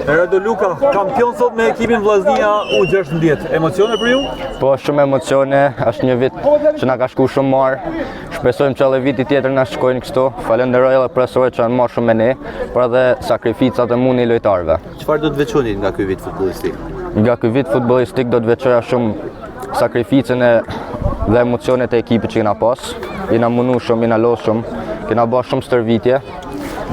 Rado Luka, kampion sot me ekipin Vllaznia U16. Emocione për ju? Po, shumë emocione, është një vit që na ka shku shumë marë. Shpresojmë që edhe viti tjetër na shkojnë kështu. Falenderoj edhe profesorët që janë marrë shumë me ne, por edhe sakrificat e mundi lojtarëve. Çfarë do të veçoni nga ky vit futbollistik? Nga ky vit futbollistik do të veçoja shumë sakrificën dhe emocionet e ekipit që kena pas. Jena munu shumë, jena los shumë, kena bërë shumë stërvitje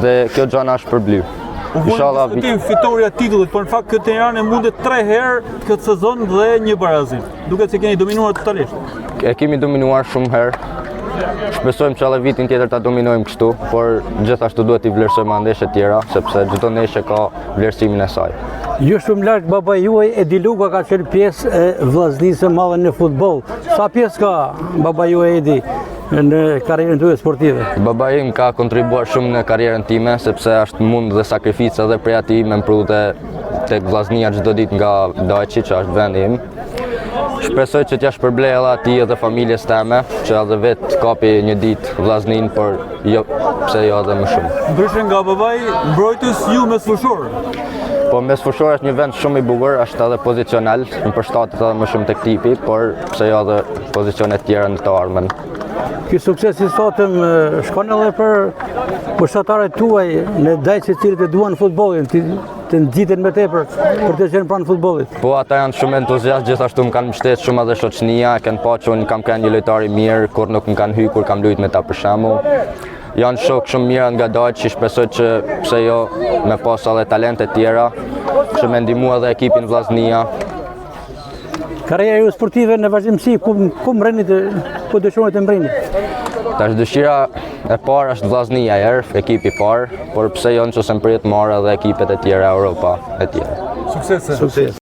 dhe kjo gjana është për blu. U vjen diskutim fitoria titullit, por në fakt këtë Tiranë mundet 3 herë këtë sezon dhe një barazim. Duket se keni dominuar totalisht. E kemi dominuar shumë herë. Shpresojmë që edhe vitin tjetër ta dominojmë kështu, por gjithashtu duhet i vlerësojmë ndeshjet tjera, sepse çdo ndeshje ka vlerësimin e saj. Jo shumë larg baba juaj Edi Luka ka qenë pjesë e Vllaznisë së Madhe në futboll. Sa pjesë ka baba juaj Edi në karrierën tuaj sportive? Baba im ka kontribuar shumë në karrierën time, sepse është mund dhe sakrificë edhe prej atij me mprutë tek Vllaznia çdo ditë nga Dajçi, që është vendi im. Shpresoj që t'ja shpërblej edhe atij edhe familjes teme, që edhe vetë kapi një ditë Vllaznin, por jo, pse jo edhe më shumë. Ndryshe nga babai, mbrojtës ju mes fushor. Po mes fushor është një vend shumë i bukur, është edhe pozicional, më përshtatet edhe më shumë tek tipi, por pse jo edhe pozicione tjera në të ardhmen. Ky sukses i sotëm shkon edhe për përshtatarët tuaj në Dajçi, të cilët e duan futbollin, të nxiten më tepër për të qenë pranë futbollit. Po, ata janë shumë entuziastë, gjithashtu më kanë mbështetur shumë edhe shoqënia, kanë pa që unë kam qenë një lojtar i mirë, kur nuk më kanë hyrë kur kam luajtur me ta për shembull. Janë shok shumë mirë nga Dajçi, shpresoj që pse jo me pas edhe talente tjera, që me ndihmu edhe ekipin Vllaznia. Karriera ju sportive në vazhdimsi, ku mbreni ku dëshironi të mbreni? Tash dëshira e parë është Vllaznia, ekipi i parë, por pse jo nëse më pritet marrë edhe ekipet e tjera Europa e tjera. Suksese.